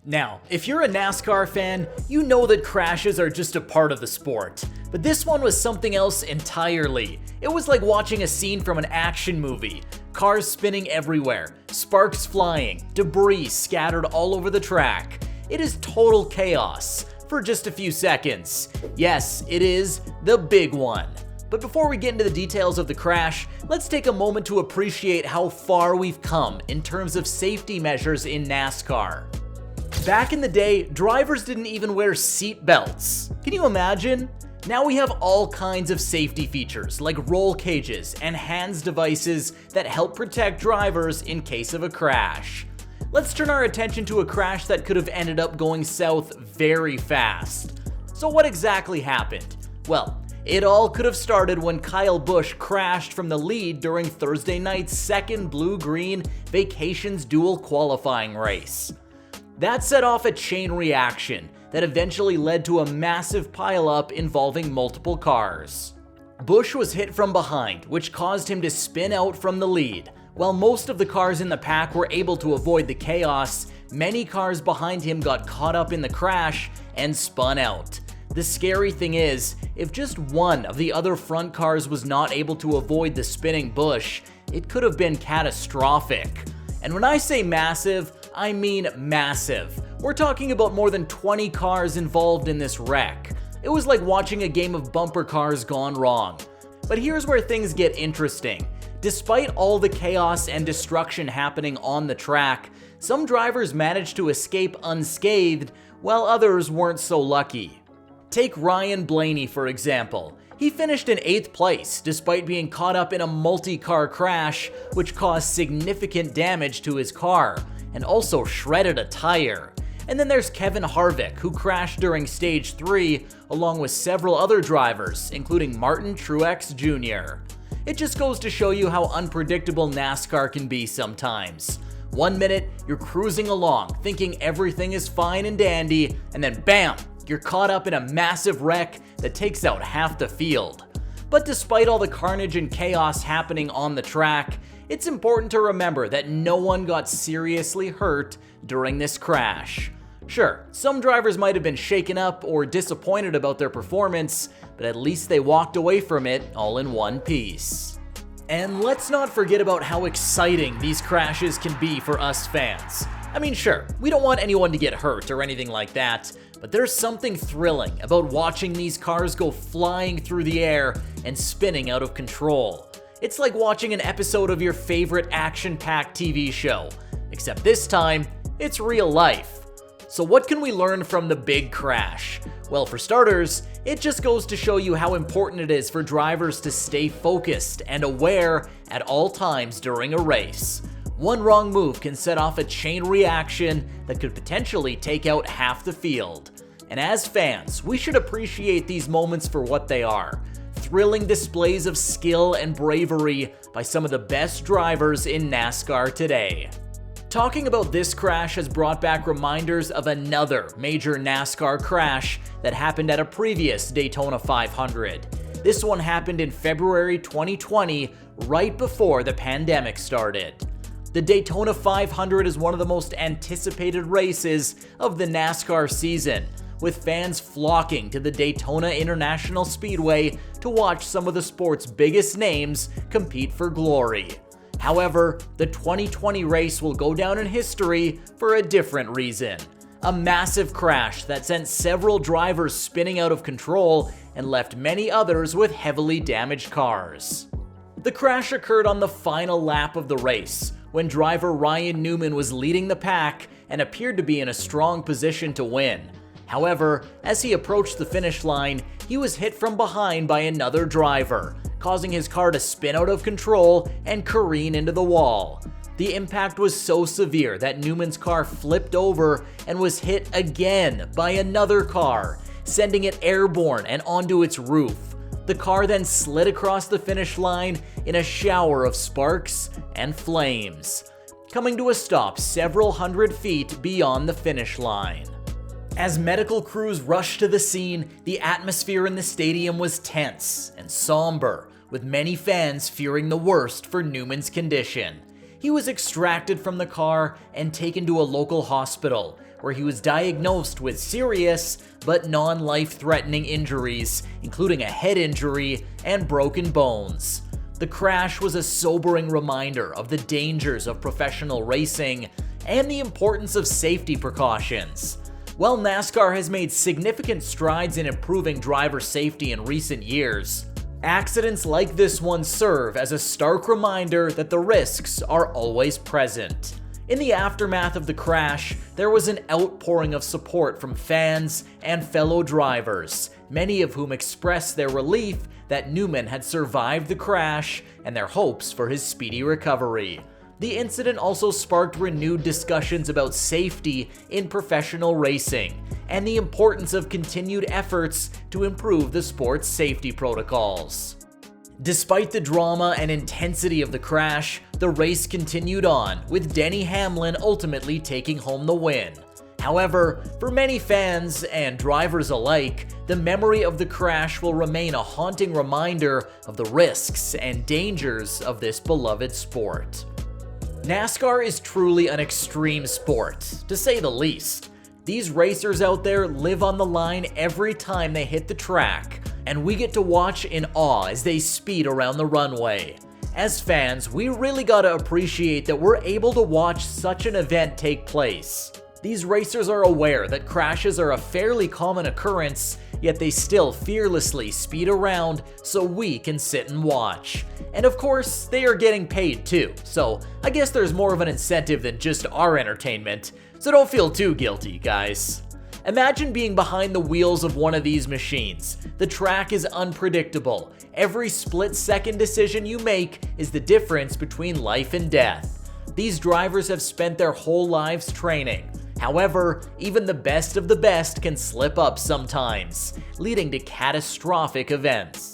Now, if you're a NASCAR fan, you know that crashes are just a part of the sport. But this one was something else entirely. It was like watching a scene from an action movie. Cars spinning everywhere, sparks flying, debris scattered all over the track. It is total chaos for just a few seconds. Yes, it is the big one. But before we get into the details of the crash, let's take a moment to appreciate how far we've come in terms of safety measures in NASCAR. Back in the day, drivers didn't even wear seat belts. Can you imagine? Now we have all kinds of safety features like roll cages and hands devices that help protect drivers in case of a crash. Let's turn our attention to a crash that could have ended up going south very fast. So what exactly happened? Well, it all could have started when Kyle Busch crashed from the lead during Thursday night's second Blue-Green Vacations Dual qualifying race. That set off a chain reaction that eventually led to a massive pileup involving multiple cars. Busch was hit from behind, which caused him to spin out from the lead. While most of the cars in the pack were able to avoid the chaos, many cars behind him got caught up in the crash and spun out. The scary thing is, if just one of the other front cars was not able to avoid the spinning Busch, it could have been catastrophic. And when I say massive, I mean massive. We're talking about more than 20 cars involved in this wreck. It was like watching a game of bumper cars gone wrong. But here's where things get interesting. Despite all the chaos and destruction happening on the track, some drivers managed to escape unscathed, while others weren't so lucky. Take Ryan Blaney, for example. He finished in 8th place despite being caught up in a multi-car crash, which caused significant damage to his car and also shredded a tire. And then there's Kevin Harvick, who crashed during stage 3 along with several other drivers, including Martin Truex Jr. It just goes to show you how unpredictable NASCAR can be sometimes. One minute, you're cruising along thinking everything is fine and dandy, and then bam! You're caught up in a massive wreck that takes out half the field. But despite all the carnage and chaos happening on the track, it's important to remember that no one got seriously hurt during this crash. Sure, some drivers might have been shaken up or disappointed about their performance, but at least they walked away from it all in one piece. And let's not forget about how exciting these crashes can be for us fans. I mean, sure, we don't want anyone to get hurt or anything like that, but there's something thrilling about watching these cars go flying through the air and spinning out of control. It's like watching an episode of your favorite action-packed TV show, except this time, it's real life. So what can we learn from the big crash? Well, for starters, it just goes to show you how important it is for drivers to stay focused and aware at all times during a race. One wrong move can set off a chain reaction that could potentially take out half the field. And as fans, we should appreciate these moments for what they are. Thrilling displays of skill and bravery by some of the best drivers in NASCAR today. Talking about this crash has brought back reminders of another major NASCAR crash that happened at a previous Daytona 500. This one happened in February 2020, right before the pandemic started. The Daytona 500 is one of the most anticipated races of the NASCAR season, with fans flocking to the Daytona International Speedway to watch some of the sport's biggest names compete for glory. However, the 2020 race will go down in history for a different reason. A massive crash that sent several drivers spinning out of control and left many others with heavily damaged cars. The crash occurred on the final lap of the race, when driver Ryan Newman was leading the pack and appeared to be in a strong position to win. However, as he approached the finish line, he was hit from behind by another driver, causing his car to spin out of control and careen into the wall. The impact was so severe that Newman's car flipped over and was hit again by another car, sending it airborne and onto its roof. The car then slid across the finish line in a shower of sparks and flames, coming to a stop several hundred feet beyond the finish line. As medical crews rushed to the scene, the atmosphere in the stadium was tense and somber, with many fans fearing the worst for Newman's condition. He was extracted from the car and taken to a local hospital, where he was diagnosed with serious but non-life-threatening injuries, including a head injury and broken bones. The crash was a sobering reminder of the dangers of professional racing and the importance of safety precautions. While NASCAR has made significant strides in improving driver safety in recent years, accidents like this one serve as a stark reminder that the risks are always present. In the aftermath of the crash, there was an outpouring of support from fans and fellow drivers, many of whom expressed their relief that Newman had survived the crash and their hopes for his speedy recovery. The incident also sparked renewed discussions about safety in professional racing and the importance of continued efforts to improve the sport's safety protocols. Despite the drama and intensity of the crash, the race continued on, with Denny Hamlin ultimately taking home the win. However, for many fans and drivers alike, the memory of the crash will remain a haunting reminder of the risks and dangers of this beloved sport. NASCAR is truly an extreme sport, to say the least. These racers out there live on the line every time they hit the track, and we get to watch in awe as they speed around the runway. As fans, we really gotta appreciate that we're able to watch such an event take place. These racers are aware that crashes are a fairly common occurrence, yet they still fearlessly speed around so we can sit and watch. And of course, they are getting paid too, so I guess there's more of an incentive than just our entertainment, so don't feel too guilty, guys. Imagine being behind the wheels of one of these machines. The track is unpredictable. Every split-second decision you make is the difference between life and death. These drivers have spent their whole lives training. However, even the best of the best can slip up sometimes, leading to catastrophic events.